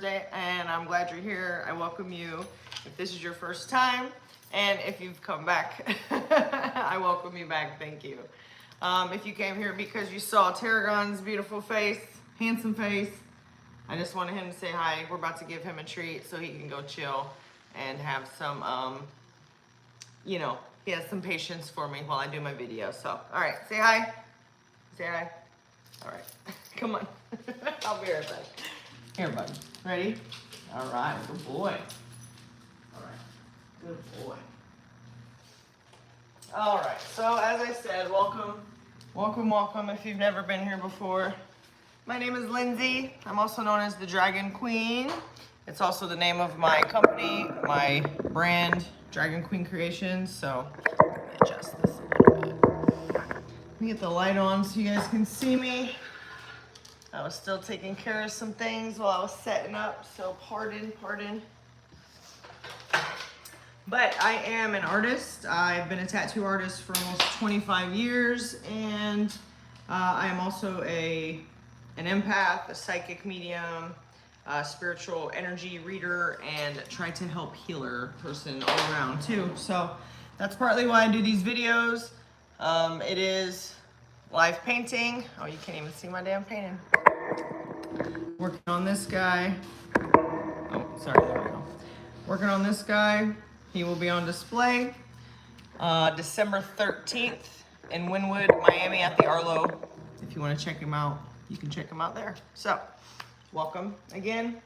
Thursday, and I'm glad you're here. I welcome you if this is your first time, and if you've come back, I welcome you back. Thank you. If you came here because you saw Tarragon's beautiful face, handsome face, I just wanted him to say hi. We're about to give him a treat so he can go chill and have some, you know, he has some patience for me while I do my video. So, all right, say hi. Say hi. All right, come on. I'll be right back. Here, buddy. Ready? All right, good boy. All right, good boy. All right, so as I said, welcome, welcome, welcome if you've never been here before. My name is Lindsay. I'm also known as the Dragon Queen. It's also the name of my company, my brand, Dragon Queen Creations. So let me adjust this a little bit. Let me get the light on so you guys can see me. I was still taking care of some things while I was setting up, so pardon. But I am an artist. I've been a tattoo artist for almost 25 years, and I am also an empath, a psychic medium, a spiritual energy reader, and try to help healer person all around too. So that's partly why I do these videos. It is live painting. Oh, you can't even see my damn painting. Working on this guy. Oh, sorry, there we go. Working on this guy. He will be on display December 13th in Wynwood, Miami at the Arlo. If you want to check him out, you can check him out there. So, welcome again.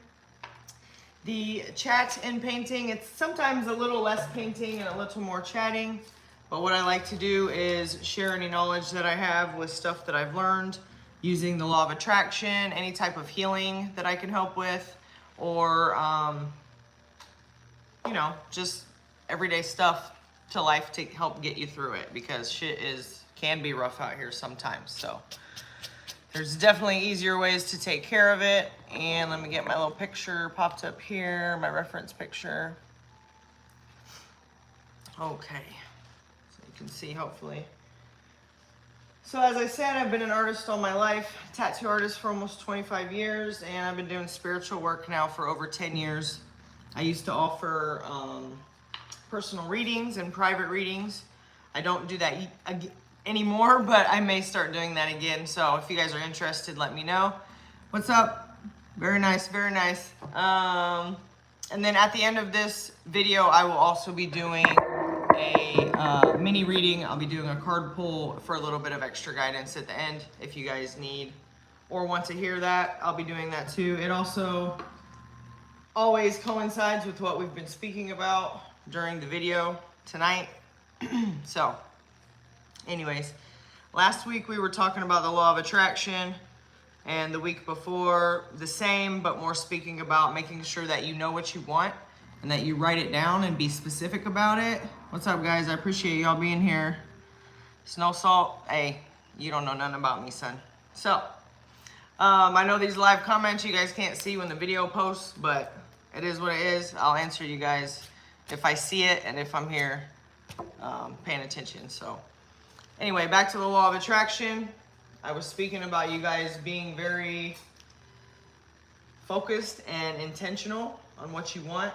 The chat and painting, it's sometimes a little less painting and a little more chatting, but what I like to do is share any knowledge that I have with stuff that I've learned using the law of attraction, any type of healing that I can help with, or, you know, just everyday stuff to life to help get you through it, because shit can be rough out here sometimes. So there's definitely easier ways to take care of it. And let me get my little picture popped up here, my reference picture. Okay, so you can see hopefully. So as I said, I've been an artist all my life, tattoo artist for almost 25 years, and I've been doing spiritual work now for over 10 years. I used to offer personal readings and private readings. I don't do that anymore, but I may start doing that again. So if you guys are interested, let me know. What's up? Very nice, very nice. And then at the end of this video, I will also be doing a mini reading. I'll be doing a card pull for a little bit of extra guidance at the end if you guys need or want to hear that. I'll be doing that too. It also always coincides with what we've been speaking about during the video tonight. So anyways, last week we were talking about the law of attraction, and the week before the same, but more speaking about making sure that you know what you want and that you write it down and be specific about it. What's up, guys? I appreciate y'all being here. Snow Salt, hey, you don't know nothing about me, son. So I know these live comments you guys can't see when the video posts, but it is what it is. I'll answer you guys if I see it and if I'm here paying attention. So anyway, back to the law of attraction. I was speaking about you guys being very focused and intentional on what you want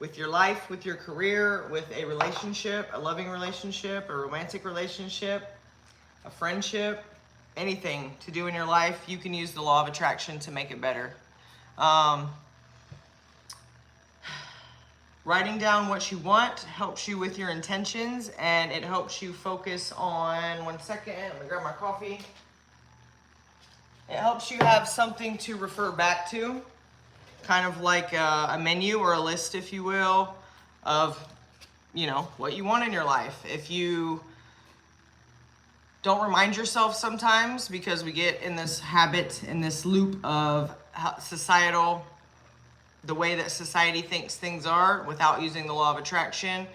with your life, with your career, with a relationship, a loving relationship, a romantic relationship, a friendship, anything to do in your life. You can use the law of attraction to make it better. Writing down what you want helps you with your intentions, and it helps you focus on, one second, let me grab my coffee. It helps you have something to refer back to, kind of like a menu or a list, if you will, of, you know, what you want in your life. If you don't remind yourself sometimes, because we get in this habit, in this loop of societal, the way that society thinks things are without using the law of attraction,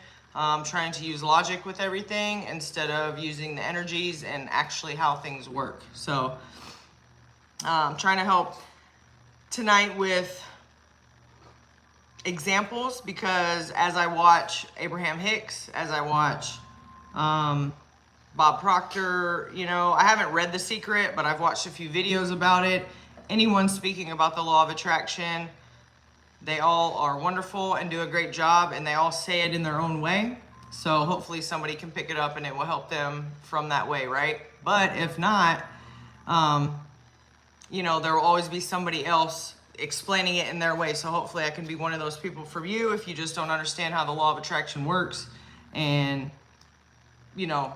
trying to use logic with everything instead of using the energies and actually how things work. So I'm trying to help tonight with examples, because as I watch Abraham Hicks, as I watch Bob Proctor, you know, I haven't read The Secret, but I've watched a few videos about it. anyone speaking about the law of attraction, they all are wonderful and do a great job, and they all say it in their own way. So hopefully somebody can pick it up and it will help them from that way, right? But if not, you know, there will always be somebody else explaining it in their way. So hopefully I can be one of those people for you if you just don't understand how the law of attraction works. And, you know,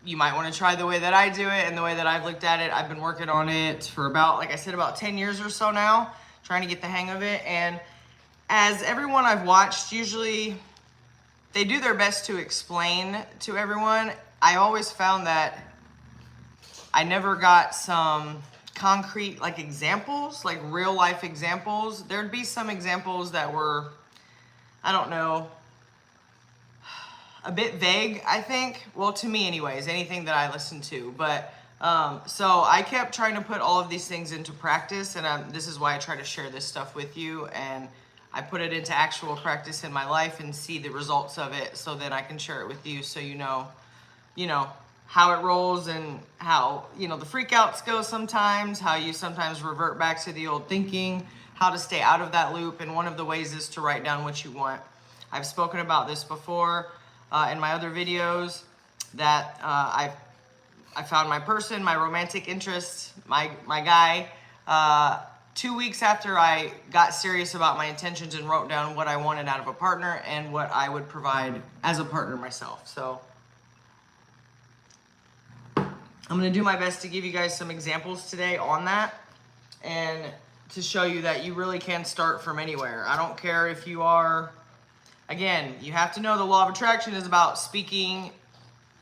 you might want to try the way that I do it and the way that I've looked at it. I've been working on it for about, like I said, about 10 years or so now, trying to get the hang of it. And as everyone I've watched, usually they do their best to explain to everyone. I always found that I never got some concrete like examples, like real life examples. There'd be some examples that were, I don't know, a bit vague, I think. Well, to me anyways, anything that I listened to. But so I kept trying to put all of these things into practice, and this is why I try to share this stuff with you, and I put it into actual practice in my life and see the results of it, so then I can share it with you, so you know how it rolls, and how, you know, the freakouts go sometimes, how you sometimes revert back to the old thinking, how to stay out of that loop. And one of the ways is to write down what you want. I've spoken about this before in my other videos, that I found my person, my romantic interest, my guy, 2 weeks after I got serious about my intentions and wrote down what I wanted out of a partner and what I would provide as a partner myself. So I'm going to do my best to give you guys some examples today on that, and to show you that you really can start from anywhere. I don't care if you are, again, you have to know the law of attraction is about speaking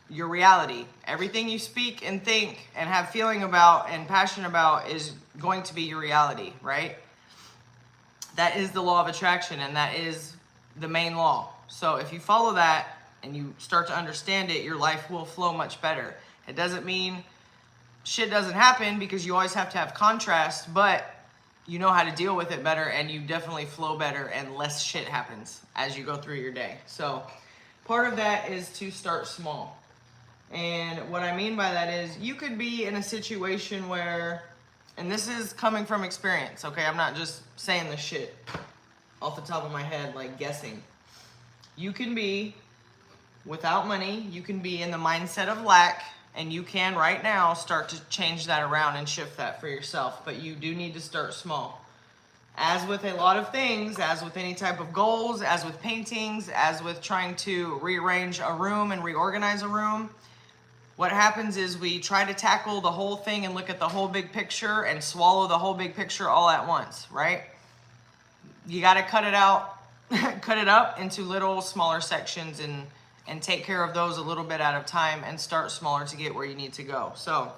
your reality. Everything you speak and think and have feeling about and passion about is going to be your reality, right? That is the law of attraction, and that is the main law. So if you follow that and you start to understand it, your life will flow much better. It doesn't mean shit doesn't happen, because you always have to have contrast, but you know how to deal with it better, and you definitely flow better, and less shit happens as you go through your day. So part of that is to start small. And what I mean by that is, you could be in a situation where, and this is coming from experience, okay? I'm not just saying this shit off the top of my head, like guessing. You can be without money, you can be in the mindset of lack, and you can right now start to change that around and shift that for yourself. But you do need to start small. As with a lot of things, as with any type of goals, as with paintings, as with trying to rearrange a room and reorganize a room, what happens is we try to tackle the whole thing and look at the whole big picture and swallow the whole big picture all at once, right? You got to cut it out, cut it up into little smaller sections, and take care of those a little bit at a time, and start smaller to get where you need to go. So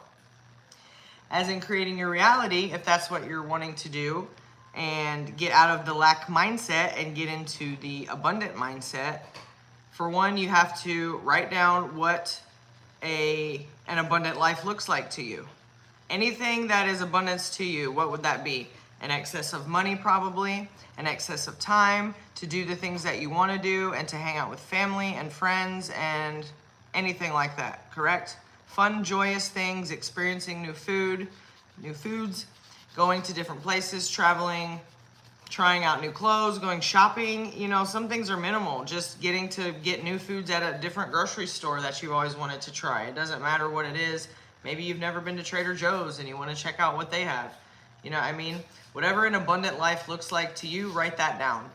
as in creating your reality, if that's what you're wanting to do, and get out of the lack mindset and get into the abundant mindset, for one, you have to write down what an abundant life looks like to you. Anything that is abundance to you, what would that be? An excess of money, probably, an excess of time to do the things that you want to do, and to hang out with family and friends and anything like that, correct? Fun, joyous things, experiencing new foods, going to different places, traveling, trying out new clothes, going shopping. You know, some things are minimal, just getting to get new foods at a different grocery store that you've always wanted to try. It doesn't matter what it is. Maybe you've never been to Trader Joe's and you want to check out what they have. You know what I mean? Whatever an abundant life looks like to you, write that down.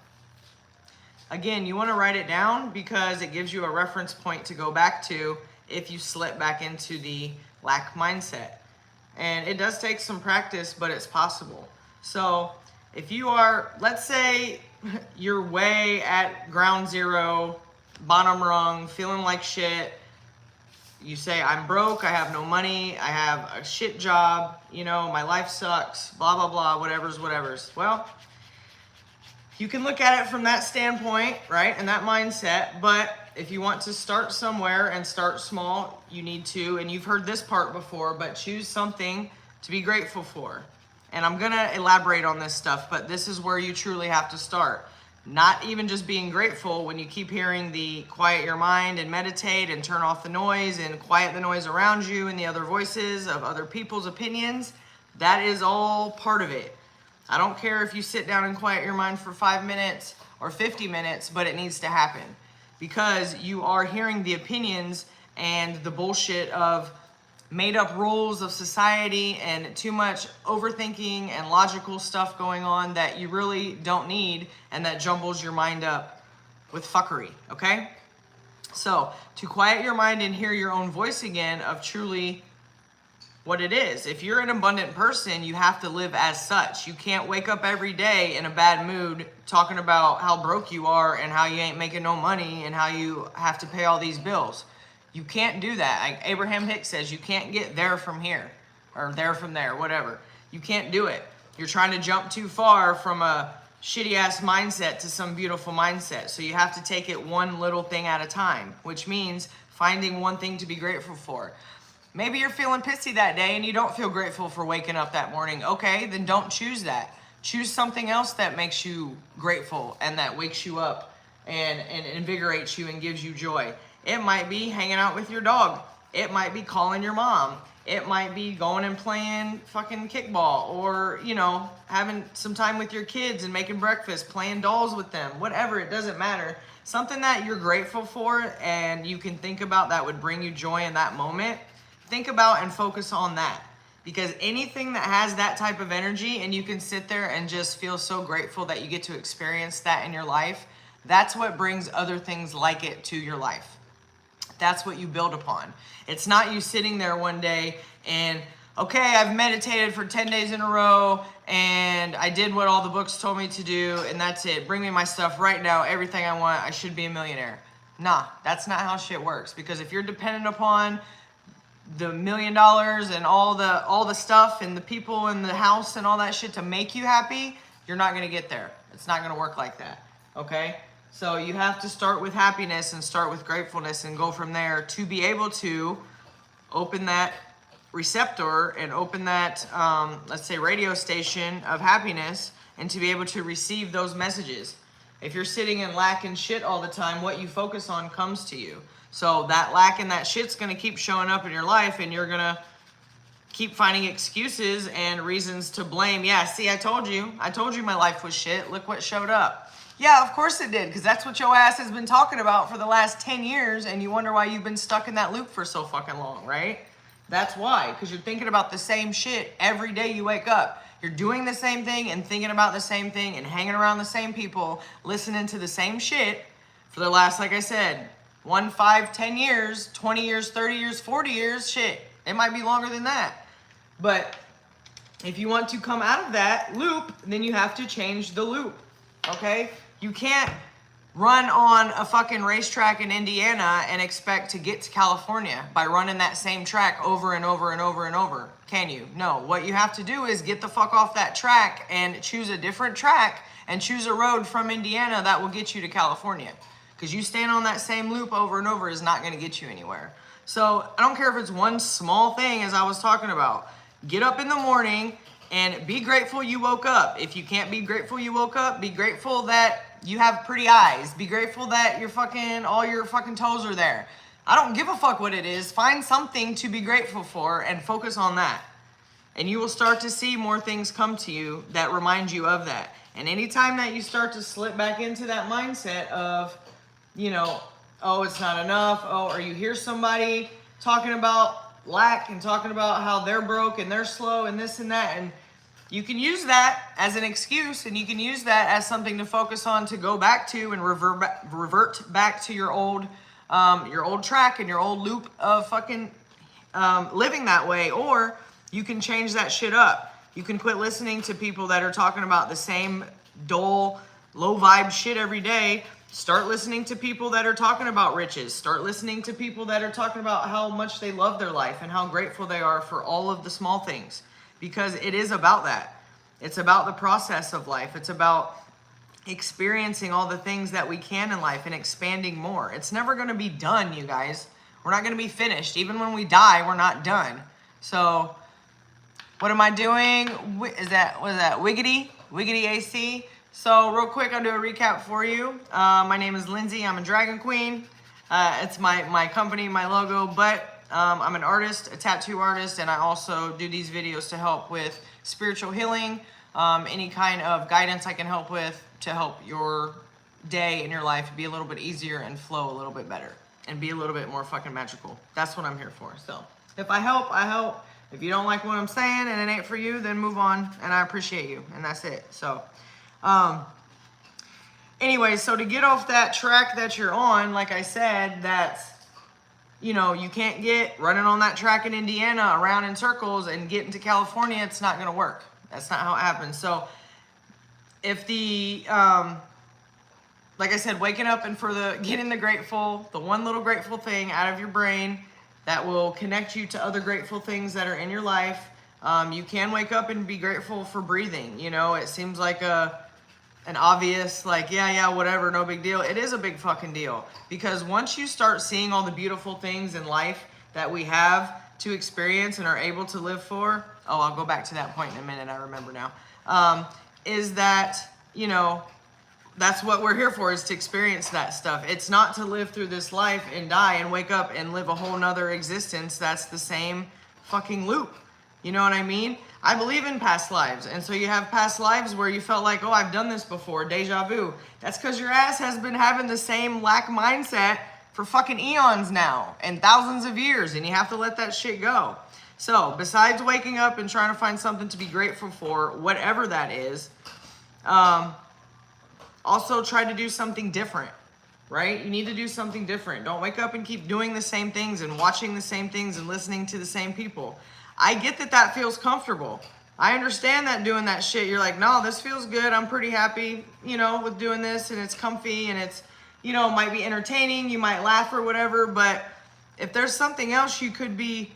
Again, you want to write it down because it gives you a reference point to go back to if you slip back into the lack mindset. And it does take some practice, but it's possible. So if you are, let's say you're way at ground zero, bottom rung, feeling like shit. You say, I'm broke, I have no money, I have a shit job, you know, my life sucks, blah, blah, blah, whatever's. Well, you can look at it from that standpoint, right, and that mindset, but if you want to start somewhere and start small, you need to, and you've heard this part before, but choose something to be grateful for. And I'm going to elaborate on this stuff, but this is where you truly have to start. Not even just being grateful when you keep hearing the quiet your mind and meditate and turn off the noise and quiet the noise around you and the other voices of other people's opinions. That is all part of it. I don't care if you sit down and quiet your mind for 5 minutes or 50 minutes, but it needs to happen because you are hearing the opinions and the bullshit of made up rules of society and too much overthinking and logical stuff going on that you really don't need and that jumbles your mind up with fuckery, okay? So to quiet your mind and hear your own voice again of truly what it is. If you're an abundant person, you have to live as such. You can't wake up every day in a bad mood talking about how broke you are and how you ain't making no money and how you have to pay all these bills. You can't do that. Like Abraham Hicks says, you can't get there from here or there from there, whatever. You can't do it. You're trying to jump too far from a shitty ass mindset to some beautiful mindset. So you have to take it one little thing at a time, which means finding one thing to be grateful for. Maybe you're feeling pissy that day and you don't feel grateful for waking up that morning. Okay, then don't choose that. Choose something else that makes you grateful and that wakes you up and invigorates you and gives you joy. It might be hanging out with your dog. It might be calling your mom. It might be going and playing fucking kickball or, you know, having some time with your kids and making breakfast, playing dolls with them, whatever, it doesn't matter. Something that you're grateful for and you can think about that would bring you joy in that moment. Think about and focus on that because anything that has that type of energy and you can sit there and just feel so grateful that you get to experience that in your life, that's what brings other things like it to your life. That's what you build upon. It's not you sitting there one day and, okay, I've meditated for 10 days in a row and I did what all the books told me to do and that's it. Bring me my stuff right now, everything I want, I should be a millionaire. Nah, that's not how shit works because if you're dependent upon the $1 million and all the stuff and the people in the house and all that shit to make you happy, you're not gonna get there. It's not gonna work like that, okay? So you have to start with happiness and start with gratefulness and go from there to be able to open that receptor and open that, let's say, radio station of happiness and to be able to receive those messages. If you're sitting in lack and shit all the time, what you focus on comes to you. So that lack and that shit's gonna keep showing up in your life and you're gonna keep finding excuses and reasons to blame. Yeah, see, I told you my life was shit. Look what showed up. Yeah, of course it did, because that's what your ass has been talking about for the last 10 years and you wonder why you've been stuck in that loop for so fucking long, right? That's why, because you're thinking about the same shit every day you wake up. You're doing the same thing and thinking about the same thing and hanging around the same people, listening to the same shit for the last, like I said, 1, 5, 10 years, 20 years, 30 years, 40 years, shit. It might be longer than that. But if you want to come out of that loop, then you have to change the loop, okay? You can't run on a fucking racetrack in Indiana and expect to get to California by running that same track over and over and over and over. Can you? No. What you have to do is get the fuck off that track and choose a different track and choose a road from Indiana that will get you to California. Because you staying on that same loop over and over is not going to get you anywhere. So I don't care if it's one small thing, as I was talking about. Get up in the morning and be grateful you woke up. If you can't be grateful you woke up, be grateful that you have pretty eyes. Be grateful that all your fucking toes are there. I don't give a fuck what it is. Find something to be grateful for and focus on that. And you will start to see more things come to you that remind you of that. And anytime that you start to slip back into that mindset of, you know, oh, it's not enough. Oh, or you hear somebody talking about lack and talking about how they're broke and they're slow and this and that. And you can use that as an excuse and you can use that as something to focus on to go back to and revert back to your old track and your old loop of fucking living that way. Or you can change that shit up. You can quit listening to people that are talking about the same dull, low vibe shit every day. Start listening to people that are talking about riches. Start listening to people that are talking about how much they love their life and how grateful they are for all of the small things. Because it is about that. It's about the process of life. It's about experiencing all the things that we can in life and expanding more. It's never going to be done, you guys. We're not going to be finished. Even when we die, we're not done. So, what am I doing? What is that Wiggity AC? So real quick, I'll do a recap for you. My name is Lindsay. I'm a Dragon Queen. It's my company, my logo. But I'm an artist, a tattoo artist, and I also do these videos to help with spiritual healing, any kind of guidance I can help with to help your day and your life be a little bit easier and flow a little bit better and be a little bit more fucking magical. That's what I'm here for. So if I help, I help. If you don't like what I'm saying and it ain't for you, then move on, and I appreciate you, and that's it. So anyway, so to get off that track that you're on, like I said, that's, you know, you can't get running on that track in Indiana around in circles and get into California. It's not going to work. That's not how it happens. So if the, like I said, waking up and getting the grateful, the one little grateful thing out of your brain that will connect you to other grateful things that are in your life. You can wake up and be grateful for breathing. You know, it seems like an obvious, like, yeah, whatever, no big deal. It is a big fucking deal, because once you start seeing all the beautiful things in life that we have to experience and are able to live for, oh, I'll go back to that point in a minute, I remember now, is that, you know, that's what we're here for, is to experience that stuff. It's not to live through this life and die and wake up and live a whole nother existence. That's the same fucking loop. You know what I mean? I believe in past lives. And so you have past lives where you felt like, oh, I've done this before, deja vu. That's because your ass has been having the same lack mindset for fucking eons now and thousands of years, and you have to let that shit go. So besides waking up and trying to find something to be grateful for, whatever that is, also try to do something different, right? You need to do something different. Don't wake up and keep doing the same things and watching the same things and listening to the same people. I get that that feels comfortable. I understand that doing that shit, you're like, no, this feels good. I'm pretty happy, you know, with doing this, and it's comfy, and it's, you know, might be entertaining. You might laugh or whatever, but if there's something else you could be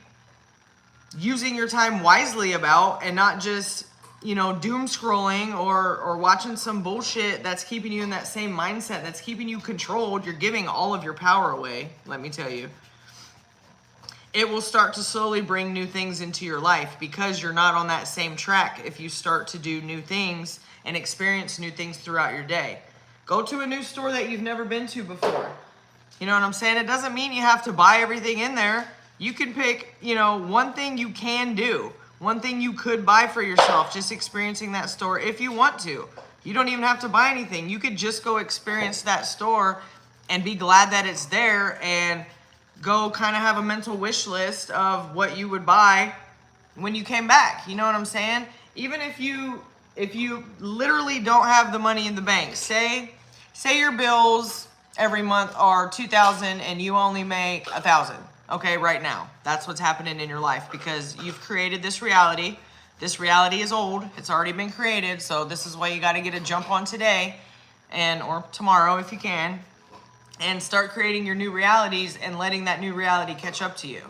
using your time wisely about, and not just, you know, doom scrolling or watching some bullshit that's keeping you in that same mindset, that's keeping you controlled, you're giving all of your power away, let me tell you. It will start to slowly bring new things into your life, because you're not on that same track if you start to do new things and experience new things throughout your day. Go to a new store that you've never been to before. You know what I'm saying? It doesn't mean you have to buy everything in there. You can pick, you know, one thing you can do, one thing you could buy for yourself, just experiencing that store if you want to. You don't even have to buy anything. You could just go experience that store and be glad that it's there, and go kind of have a mental wish list of what you would buy when you came back. You know what I'm saying? Even if you literally don't have the money in the bank, say your bills every month are $2,000 and you only make $1,000. Okay, right now. That's what's happening in your life, because you've created this reality. This reality is old. It's already been created. So this is why you got to get a jump on today, or tomorrow if you can, and start creating your new realities and letting that new reality catch up to you.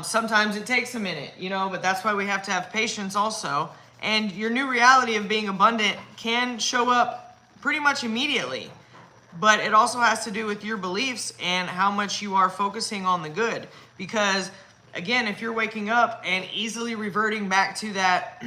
Sometimes it takes a minute, you know, but that's why we have to have patience also. And your new reality of being abundant can show up pretty much immediately. But it also has to do with your beliefs and how much you are focusing on the good. Because, again, if you're waking up and easily reverting back to that,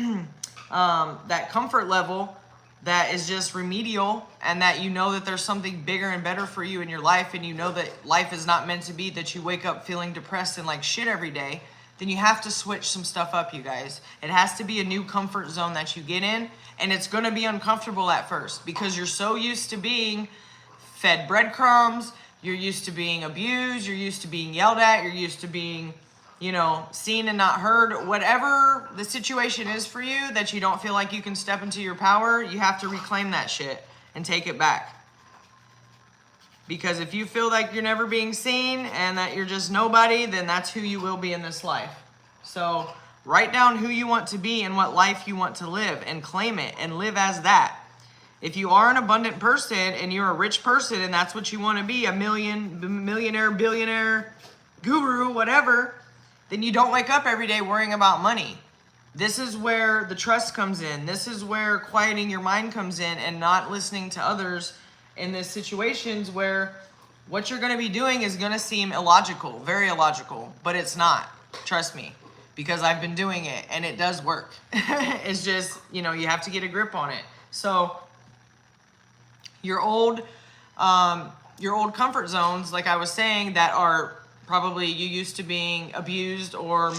that comfort level that is just remedial, and that you know that there's something bigger and better for you in your life, and you know that life is not meant to be that you wake up feeling depressed and like shit every day, then you have to switch some stuff up, you guys. It has to be a new comfort zone that you get in, and it's gonna be uncomfortable at first, because you're so used to being fed breadcrumbs, you're used to being abused, you're used to being yelled at, you're used to being, you know, seen and not heard. Whatever the situation is for you that you don't feel like you can step into your power, you have to reclaim that shit and take it back. Because if you feel like you're never being seen and that you're just nobody, then that's who you will be in this life. So write down who you want to be and what life you want to live, and claim it and live as that. If you are an abundant person and you're a rich person and that's what you want to be, a millionaire, billionaire, guru, whatever, then you don't wake up every day worrying about money. This is where the trust comes in. This is where quieting your mind comes in, and not listening to others in these situations where what you're going to be doing is going to seem illogical, very illogical, but it's not. Trust me, because I've been doing it and it does work. It's just, you know, you have to get a grip on it. So your old comfort zones, like I was saying, that are probably you used to being abused or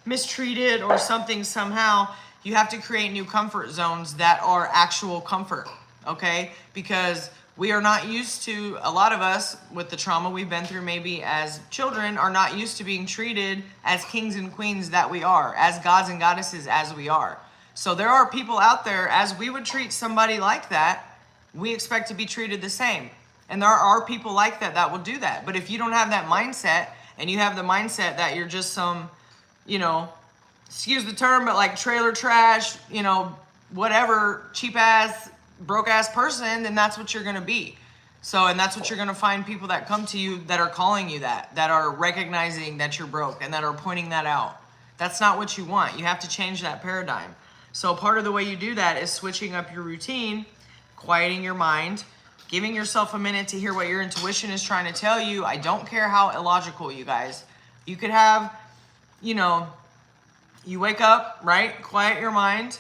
mistreated or something somehow, you have to create new comfort zones that are actual comfort, okay? Because we are not used to, a lot of us with the trauma we've been through maybe as children are not used to being treated as kings and queens that we are, as gods and goddesses as we are. So there are people out there, as we would treat somebody like that, we expect to be treated the same. And there are people like that that will do that. But if you don't have that mindset, and you have the mindset that you're just some, you know, excuse the term, but like trailer trash, you know, whatever, cheap ass, broke ass person, then that's what you're going to be. So, and that's what you're going to find, people that come to you that are calling you that are recognizing that you're broke and that are pointing that out. That's not what you want. You have to change that paradigm. So part of the way you do that is switching up your routine, quieting your mind, giving yourself a minute to hear what your intuition is trying to tell you. I don't care how illogical, you guys. You could have, you know, you wake up, right? Quiet your mind,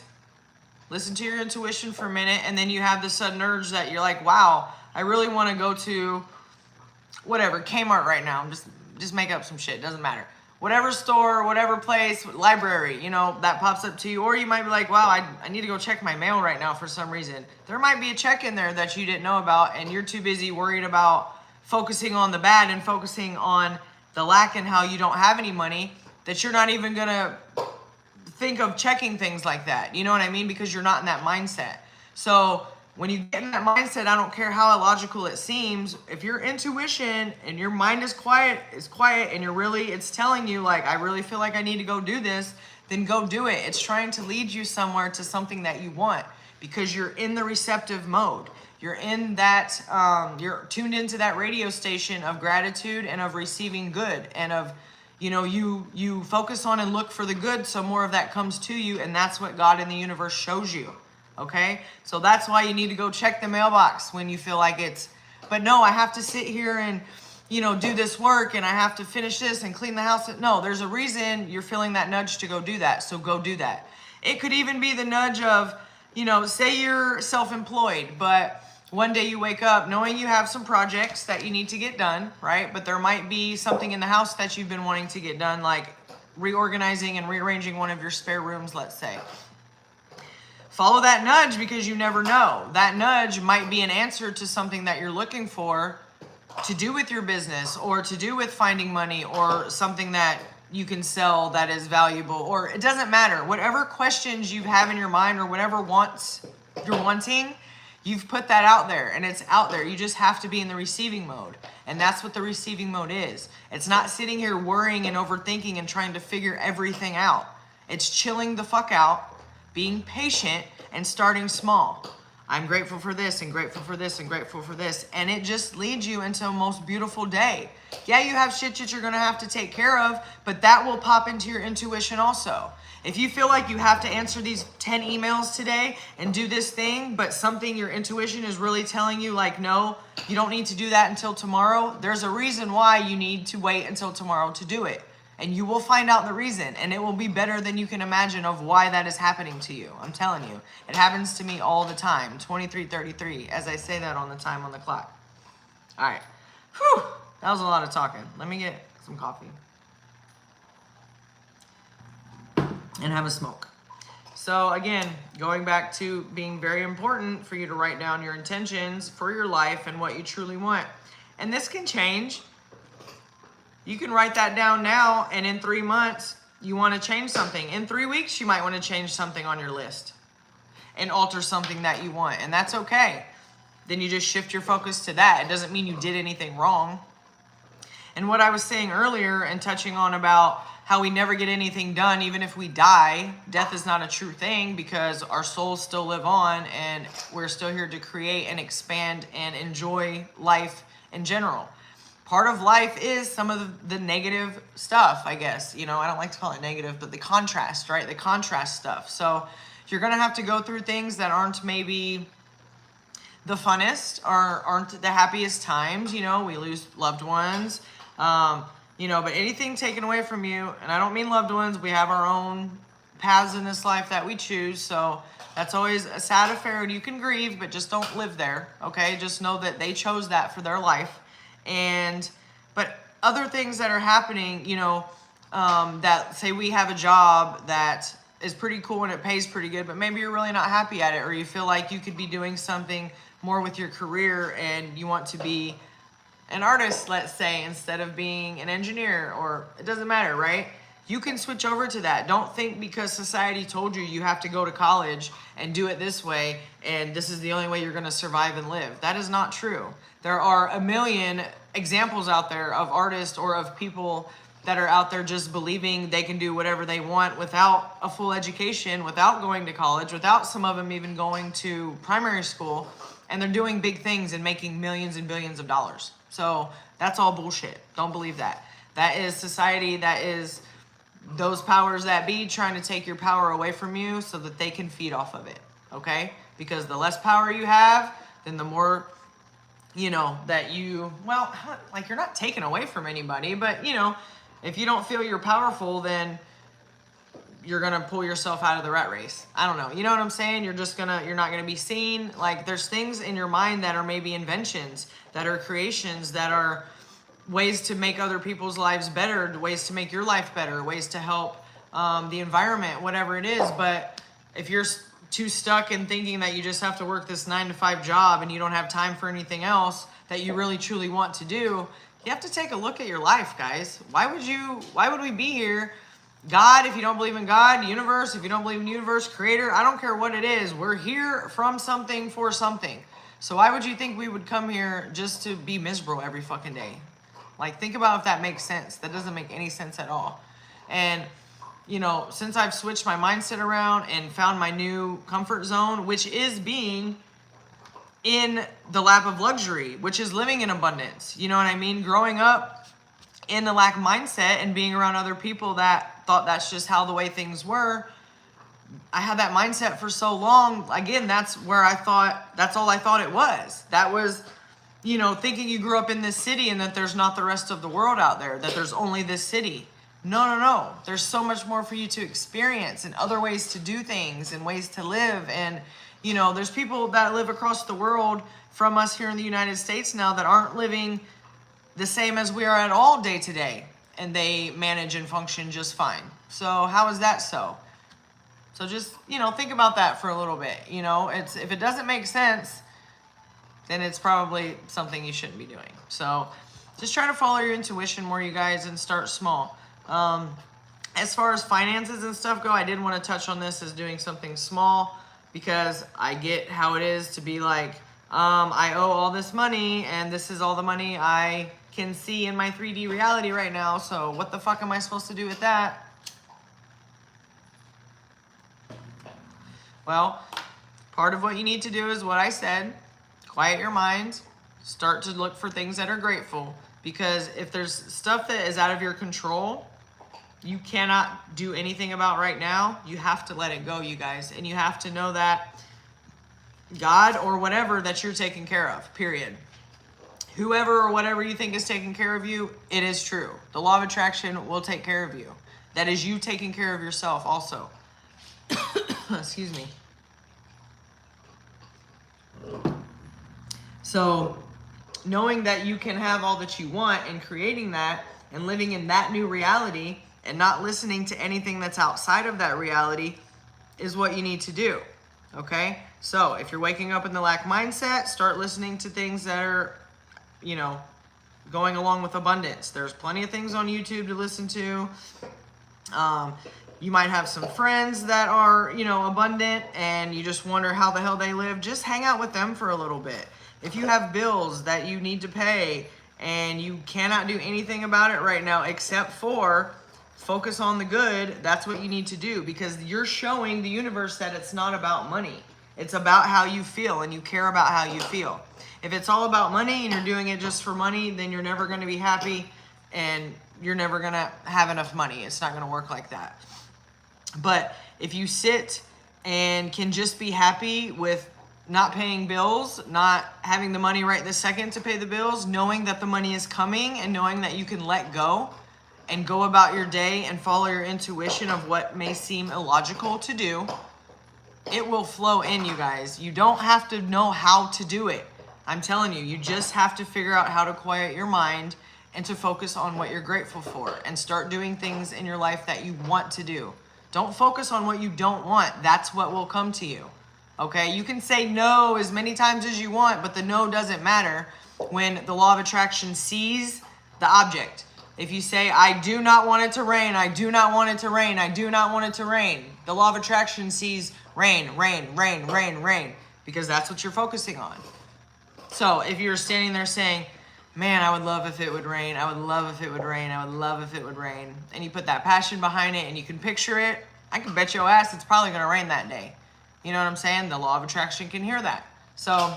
listen to your intuition for a minute, and then you have this sudden urge that you're like, wow, I really want to go to whatever, Kmart right now. Just make up some shit, doesn't matter. Whatever store, whatever place, library, you know, that pops up to you. Or you might be like, wow, I need to go check my mail right now for some reason. There might be a check in there that you didn't know about, and you're too busy worried about focusing on the bad and focusing on the lack and how you don't have any money, that you're not even gonna think of checking things like that. You know what I mean? Because you're not in that mindset. So when you get in that mindset, I don't care how illogical it seems, if your intuition and your mind is quiet and you're really, it's telling you like, I really feel like I need to go do this, then go do it. It's trying to lead you somewhere to something that you want, because you're in the receptive mode. You're in that, you're tuned into that radio station of gratitude and of receiving good, and of, you know, you focus on and look for the good, so more of that comes to you, and that's what God in the universe shows you. Okay, so that's why you need to go check the mailbox when you feel like it's, but no, I have to sit here and, you know, do this work, and I have to finish this and clean the house. No, there's a reason you're feeling that nudge to go do that, so go do that. It could even be the nudge of, you know, say you're self-employed, but one day you wake up knowing you have some projects that you need to get done, right? But there might be something in the house that you've been wanting to get done, like reorganizing and rearranging one of your spare rooms, let's say. Follow that nudge, because you never know. That nudge might be an answer to something that you're looking for to do with your business, or to do with finding money, or something that you can sell that is valuable, or it doesn't matter. Whatever questions you have in your mind, or whatever wants you're wanting, you've put that out there, and it's out there. You just have to be in the receiving mode. And that's what the receiving mode is. It's not sitting here worrying and overthinking and trying to figure everything out. It's chilling the fuck out, being patient, and starting small. I'm grateful for this, and grateful for this, and grateful for this. And it just leads you into a most beautiful day. Yeah, you have shit that you're gonna have to take care of, but that will pop into your intuition also. If you feel like you have to answer these 10 emails today and do this thing, but something, your intuition is really telling you like, no, you don't need to do that until tomorrow, there's a reason why you need to wait until tomorrow to do it. And you will find out the reason, and it will be better than you can imagine of why that is happening to you. I'm telling you, it happens to me all the time. 23:33, as I say that on the time on the clock. All right, whew, that was a lot of talking. Let me get some coffee and have a smoke. So again, going back to being very important for you to write down your intentions for your life and what you truly want. And this can change. You can write that down now, and in 3 months, you want to change something. In 3 weeks, you might want to change something on your list and alter something that you want, and that's okay. Then you just shift your focus to that. It doesn't mean you did anything wrong. And what I was saying earlier and touching on about how we never get anything done, even if we die, death is not a true thing, because our souls still live on, and we're still here to create and expand and enjoy life in general. Part of life is some of the negative stuff, I guess. You know, I don't like to call it negative, but the contrast, right? The contrast stuff. So you're going to have to go through things that aren't maybe the funnest, or aren't the happiest times. You know, we lose loved ones, you know, but anything taken away from you, and I don't mean loved ones, we have our own paths in this life that we choose. So that's always a sad affair, and you can grieve, but just don't live there, okay? Just know that they chose that for their life. But other things that are happening, you know, that say we have a job that is pretty cool and it pays pretty good, but maybe you're really not happy at it, or you feel like you could be doing something more with your career and you want to be an artist, let's say, instead of being an engineer, or it doesn't matter, right? You can switch over to that. Don't think because society told you you have to go to college and do it this way and this is the only way you're going to survive and live. That is not true. There are a million examples out there of artists or of people that are out there just believing they can do whatever they want without a full education, without going to college, without some of them even going to primary school, and they're doing big things and making millions and billions of dollars. So that's all bullshit. Don't believe that. That is society, that is those powers that be trying to take your power away from you so that they can feed off of it, okay? Because the less power you have, then the more, you know, that you, well, like you're not taken away from anybody, but, you know, if you don't feel you're powerful, then you're going to pull yourself out of the rat race. I don't know. You know what I'm saying? You're not going to be seen. Like there's things in your mind that are maybe inventions, that are creations, that are ways to make other people's lives better, ways to make your life better, ways to help the environment, whatever it is. But if you're too stuck in thinking that you just have to work this 9-to-5 job and you don't have time for anything else that you really truly want to do, you have to take a look at your life, guys. Why would we be here? God, if you don't believe in God, universe, if you don't believe in universe, creator, I don't care what it is. We're here from something for something. So why would you think we would come here just to be miserable every fucking day? Like, think about if that makes sense. That doesn't make any sense at all. And, you know, since I've switched my mindset around and found my new comfort zone, which is being in the lap of luxury, which is living in abundance. You know what I mean? Growing up in the lack mindset and being around other people that thought that's just how the way things were. I had that mindset for so long. Again, that's where I thought, that's all I thought it was. That was, you know, thinking you grew up in this city and that there's not the rest of the world out there, that there's only this city. No. There's so much more for you to experience and other ways to do things and ways to live. And, you know, there's people that live across the world from us here in the United States now that aren't living the same as we are at all day to day. And they manage and function just fine. So how is that so? So just, you know, think about that for a little bit. You know, if it doesn't make sense, then it's probably something you shouldn't be doing. So just try to follow your intuition more, you guys, and start small. As far as finances and stuff go, I did want to touch on this as doing something small because I get how it is to be like, I owe all this money and this is all the money I can see in my 3D reality right now. So what the fuck am I supposed to do with that? Well, part of what you need to do is what I said. Quiet your mind. Start to look for things that are grateful. Because if there's stuff that is out of your control, you cannot do anything about right now, you have to let it go, you guys. And you have to know that God or whatever that you're taking care of, period. Whoever or whatever you think is taking care of you, it is true. The law of attraction will take care of you. That is you taking care of yourself also. Excuse me. So knowing that you can have all that you want and creating that and living in that new reality and not listening to anything that's outside of that reality is what you need to do. Okay? So if you're waking up in the lack mindset, start listening to things that are, you know, going along with abundance. There's plenty of things on YouTube to listen to. You might have some friends that are, you know, abundant and you just wonder how the hell they live. Just hang out with them for a little bit. If you have bills that you need to pay and you cannot do anything about it right now except for focus on the good, that's what you need to do, because you're showing the universe that it's not about money. It's about how you feel, and you care about how you feel. If it's all about money and you're doing it just for money, then you're never going to be happy and you're never going to have enough money. It's not going to work like that. But if you sit and can just be happy with not paying bills, not having the money right this second to pay the bills, knowing that the money is coming and knowing that you can let go and go about your day and follow your intuition of what may seem illogical to do, it will flow in, you guys. You don't have to know how to do it. I'm telling you, you just have to figure out how to quiet your mind and to focus on what you're grateful for and start doing things in your life that you want to do. Don't focus on what you don't want. That's what will come to you. Okay? You can say no as many times as you want, but the no doesn't matter when the law of attraction sees the object. If you say, I do not want it to rain, I do not want it to rain, I do not want it to rain, the law of attraction sees rain, rain, rain, rain, rain, because that's what you're focusing on. So if you're standing there saying, man, I would love if it would rain, I would love if it would rain, I would love if it would rain, and you put that passion behind it and you can picture it, I can bet your ass it's probably going to rain that day. You know what I'm saying? The law of attraction can hear that. So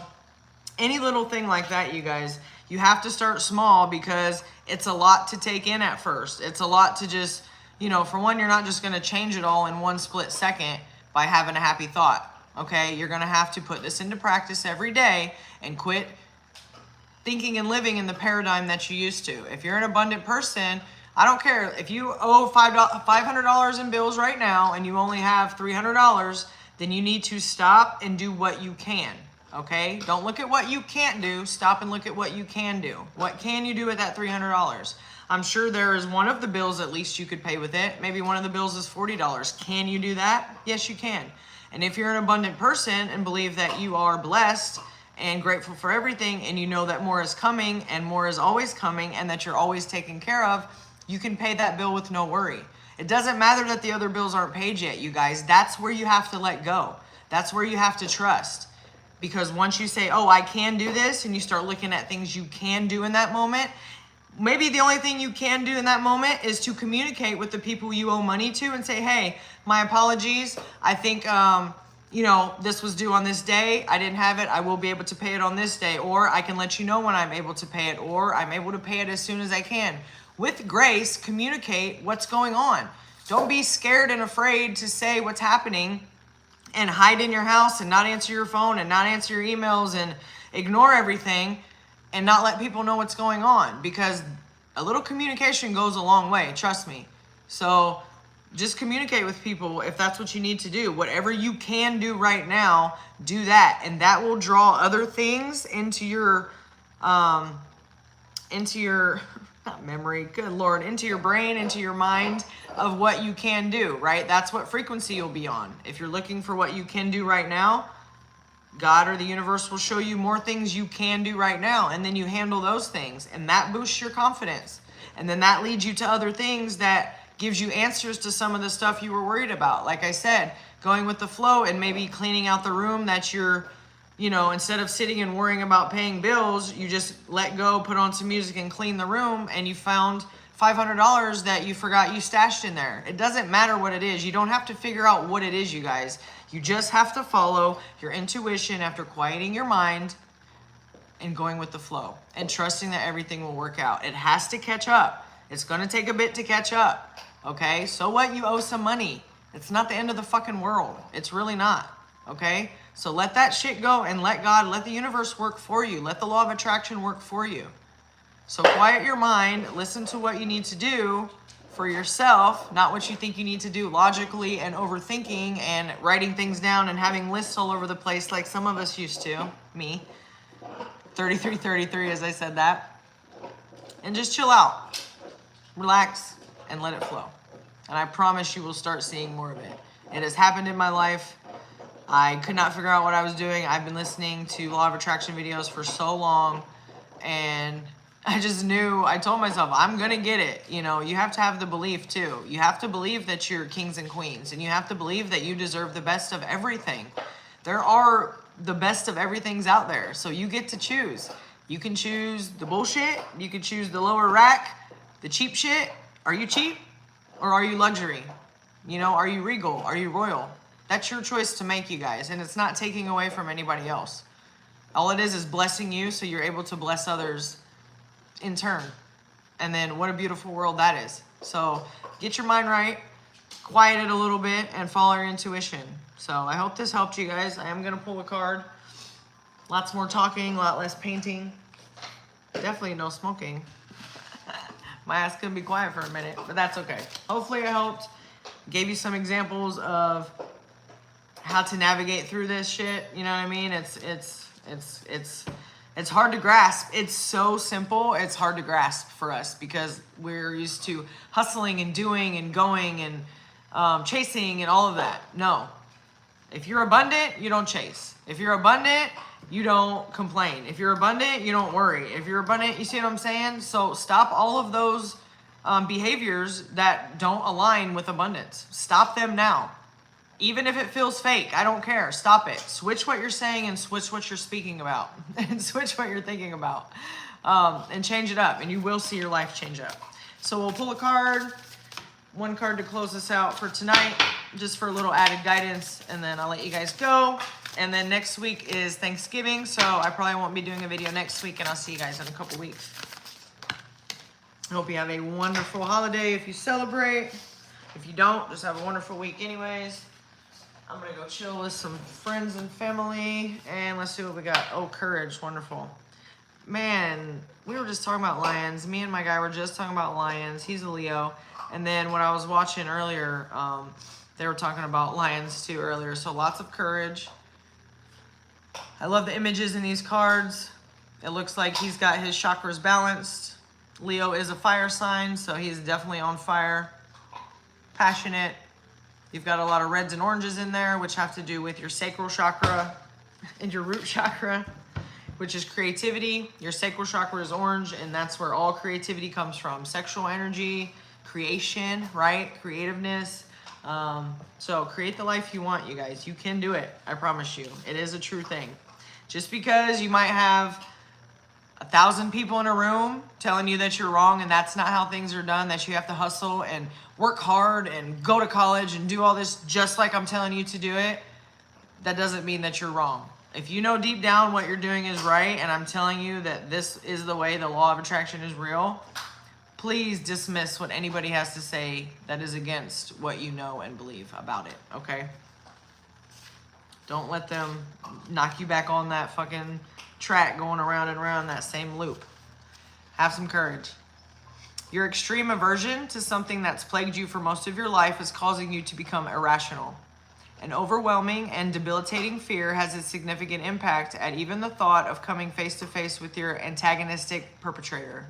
any little thing like that, you guys, you have to start small because it's a lot to take in at first. It's a lot to just, you know, for one, you're not just going to change it all in one split second by having a happy thought. Okay? You're going to have to put this into practice every day and quit thinking and living in the paradigm that you used to. If you're an abundant person, I don't care. If you owe $500 in bills right now and you only have $300, then you need to stop and do what you can. Okay? Don't look at what you can't do. Stop and look at what you can do. What can you do with that $300? I'm sure there is one of the bills at least you could pay with it. Maybe one of the bills is $40. Can you do that? Yes, you can. And if you're an abundant person and believe that you are blessed and grateful for everything, and you know that more is coming and more is always coming and that you're always taken care of, you can pay that bill with no worry. It doesn't matter that the other bills aren't paid yet, you guys. That's where you have to let go. That's where you have to trust. Because once you say, oh, I can do this, and you start looking at things you can do in that moment, maybe the only thing you can do in that moment is to communicate with the people you owe money to and say, hey, my apologies. I think, you know, this was due on this day. I didn't have it. I will be able to pay it on this day. Or I can let you know when I'm able to pay it. Or I'm able to pay it as soon as I can. With grace, communicate what's going on. Don't be scared and afraid to say what's happening and hide in your house and not answer your phone and not answer your emails and ignore everything and not let people know what's going on, because a little communication goes a long way, trust me. So just communicate with people if that's what you need to do. Whatever you can do right now, do that, and that will draw other things into your not memory, good Lord, into your brain, into your mind of what you can do, right? That's what frequency you'll be on. If you're looking for what you can do right now, God or the universe will show you more things you can do right now, and then you handle those things, and that boosts your confidence. And then that leads you to other things that gives you answers to some of the stuff you were worried about. Like I said, going with the flow and maybe cleaning out the room that you're, you know, instead of sitting and worrying about paying bills, you just let go, put on some music and clean the room, and you found $500 that you forgot you stashed in there. It doesn't matter what it is. You don't have to figure out what it is, you guys. You just have to follow your intuition after quieting your mind and going with the flow and trusting that everything will work out. It has to catch up. It's going to take a bit to catch up. Okay? So what? You owe some money. It's not the end of the fucking world. It's really not. Okay? So let that shit go and let God, let the universe work for you. Let the law of attraction work for you. So quiet your mind, listen to what you need to do for yourself, not what you think you need to do logically and overthinking and writing things down and having lists all over the place like some of us used to. Me. 3333 as I said that. And just chill out. Relax and let it flow. And I promise you will start seeing more of it. It has happened in my life. I could not figure out what I was doing. I've been listening to law of attraction videos for so long, and I just knew, I told myself, I'm going to get it. You know, you have to have the belief too. You have to believe that you're kings and queens, and you have to believe that you deserve the best of everything. There are the best of everything's out there, so you get to choose. You can choose the bullshit. You can choose the lower rack, the cheap shit. Are you cheap or are you luxury? You know, are you regal? Are you royal? That's your choice to make, you guys, and it's not taking away from anybody else. All it is blessing you so you're able to bless others in turn. And then what a beautiful world that is. So get your mind right, quiet it a little bit, and follow your intuition. So I hope this helped you guys. I am going to pull a card. Lots more talking, a lot less painting. Definitely no smoking. My ass couldn't be quiet for a minute, but that's okay. Hopefully I helped. Gave you some examples of how to navigate through this shit. You know what I mean? It's It's hard to grasp. It's so simple. It's hard to grasp for us because we're used to hustling and doing and going and chasing and all of that. No. If you're abundant, you don't chase. If you're abundant, you don't complain. If you're abundant, you don't worry. If you're abundant, you see what I'm saying? So stop all of those behaviors that don't align with abundance. Stop them now. Even if it feels fake, I don't care. Stop it. Switch what you're saying and switch what you're speaking about and switch what you're thinking about and change it up, and you will see your life change up. So we'll pull a card, one card to close this out for tonight, just for a little added guidance, and then I'll let you guys go. And then next week is Thanksgiving, so I probably won't be doing a video next week, and I'll see you guys in a couple weeks. I hope you have a wonderful holiday if you celebrate. If you don't, just have a wonderful week anyways. I'm gonna go chill with some friends and family, and let's see what we got. Oh, courage, wonderful. Man, we were just talking about lions. Me and my guy were just talking about lions. He's a Leo. And then what I was watching earlier, they were talking about lions too earlier. So lots of courage. I love the images in these cards. It looks like he's got his chakras balanced. Leo is a fire sign, so he's definitely on fire. Passionate. You've got a lot of reds and oranges in there, which have to do with your sacral chakra and your root chakra, which is creativity. Your sacral chakra is orange, and that's where all creativity comes from. Sexual energy, creation, right? Creativeness. So create the life you want, you guys. You can do it. I promise you. It is a true thing. Just because you might have 1,000 people in a room telling you that you're wrong and that's not how things are done, that you have to hustle and work hard and go to college and do all this just like I'm telling you to do it, that doesn't mean that you're wrong. If you know deep down what you're doing is right, and I'm telling you that this is the way the law of attraction is real, please dismiss what anybody has to say that is against what you know and believe about it, okay? Don't let them knock you back on that fucking track going around and around that same loop. Have some courage. Your extreme aversion to something that's plagued you for most of your life is causing you to become irrational. An overwhelming and debilitating fear has a significant impact at even the thought of coming face to face with your antagonistic perpetrator.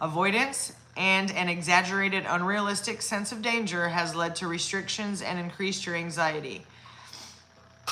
Avoidance and an exaggerated, unrealistic sense of danger has led to restrictions and increased your anxiety.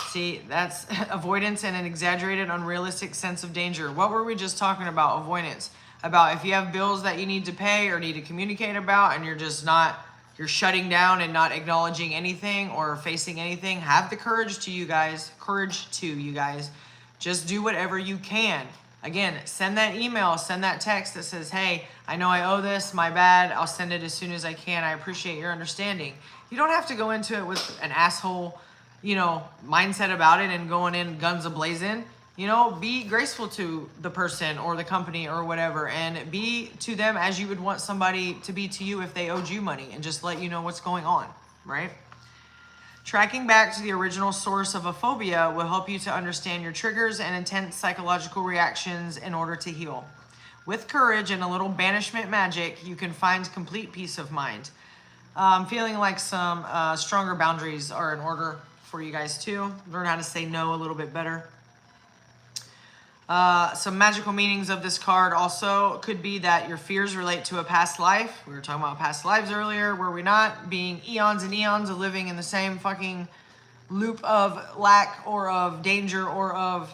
See, that's avoidance and an exaggerated, unrealistic sense of danger. What were we just talking about? Avoidance. About if you have bills that you need to pay or need to communicate about and you're just not, you're shutting down and not acknowledging anything or facing anything, have the courage to, you guys. Courage to, you guys. Just do whatever you can. Again, send that email, send that text that says, hey, I know I owe this, my bad. I'll send it as soon as I can. I appreciate your understanding. You don't have to go into it with an asshole, mindset about it and going in guns a-blazing. Be graceful to the person or the company or whatever, and be to them as you would want somebody to be to you if they owed you money, and just let you know what's going on, right? Tracking back to the original source of a phobia will help you to understand your triggers and intense psychological reactions in order to heal. With courage and a little banishment magic, you can find complete peace of mind. I'm feeling like some stronger boundaries are in order for you guys too. Learn how to say no a little bit better. Some magical meanings of this card also could be that your fears relate to a past life. We were talking about past lives earlier, were we not? Being eons and eons of living in the same fucking loop of lack or of danger or of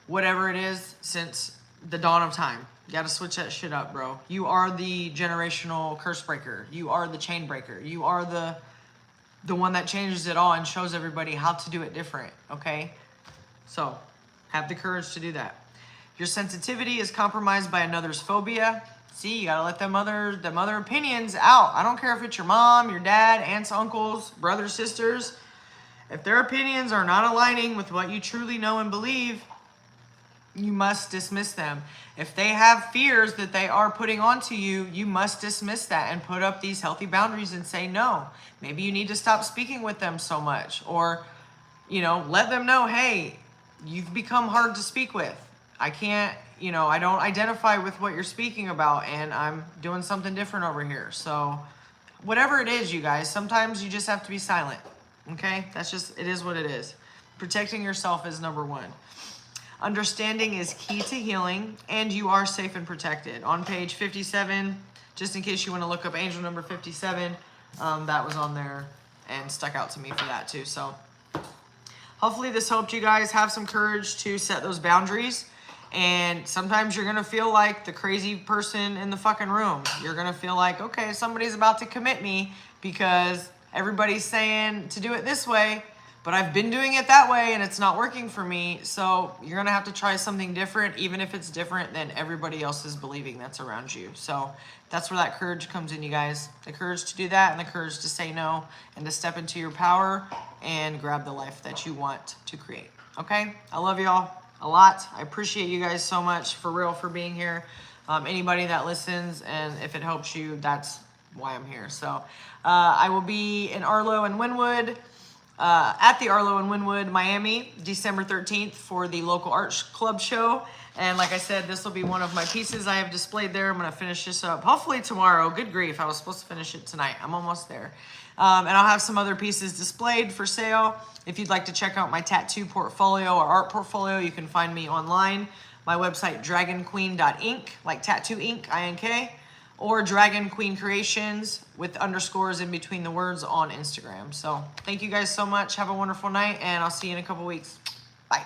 whatever it is since the dawn of time. You gotta switch that shit up, bro. You are the generational curse breaker. You are the chain breaker. You are the one that changes it all and shows everybody how to do it different, okay? So, have the courage to do that. Your sensitivity is compromised by another's phobia. See, you gotta let them other opinions out. I don't care if it's your mom, your dad, aunts, uncles, brothers, sisters. If their opinions are not aligning with what you truly know and believe, you must dismiss them. If they have fears that they are putting onto you, you must dismiss that and put up these healthy boundaries and say no. Maybe you need to stop speaking with them so much, or, let them know, hey, you've become hard to speak with. I can't, I don't identify with what you're speaking about, and I'm doing something different over here. So whatever it is, you guys, sometimes you just have to be silent. Okay? It is what it is. Protecting yourself is number one. Understanding is key to healing, and you are safe and protected. On page 57, just in case you want to look up angel number 57, that was on there and stuck out to me for that too. So hopefully this helped you guys have some courage to set those boundaries. And sometimes you're going to feel like the crazy person in the fucking room. You're going to feel like, okay, somebody's about to commit me because everybody's saying to do it this way, but I've been doing it that way and it's not working for me. So you're going to have to try something different, even if it's different than everybody else is believing that's around you. So that's where that courage comes in, you guys. The courage to do that and the courage to say no and to step into your power and grab the life that you want to create. Okay? I love y'all a lot. I appreciate you guys so much, for real, for being here. Anybody that listens, and if it helps you, that's why I'm here. So I will be in Arlo and Wynwood, at the Arlo and Wynwood, Miami, December 13th for the local art club show. And like I said, this will be one of my pieces I have displayed there. I'm going to finish this up hopefully tomorrow. Good grief, I was supposed to finish it tonight. I'm almost there. And I'll have some other pieces displayed for sale. If you'd like to check out my tattoo portfolio or art portfolio, you can find me online. My website, dragonqueen.ink, like tattoo ink, I-N-K, or Dragon Queen Creations with underscores in between the words on Instagram. So thank you guys so much. Have a wonderful night, and I'll see you in a couple weeks. Bye.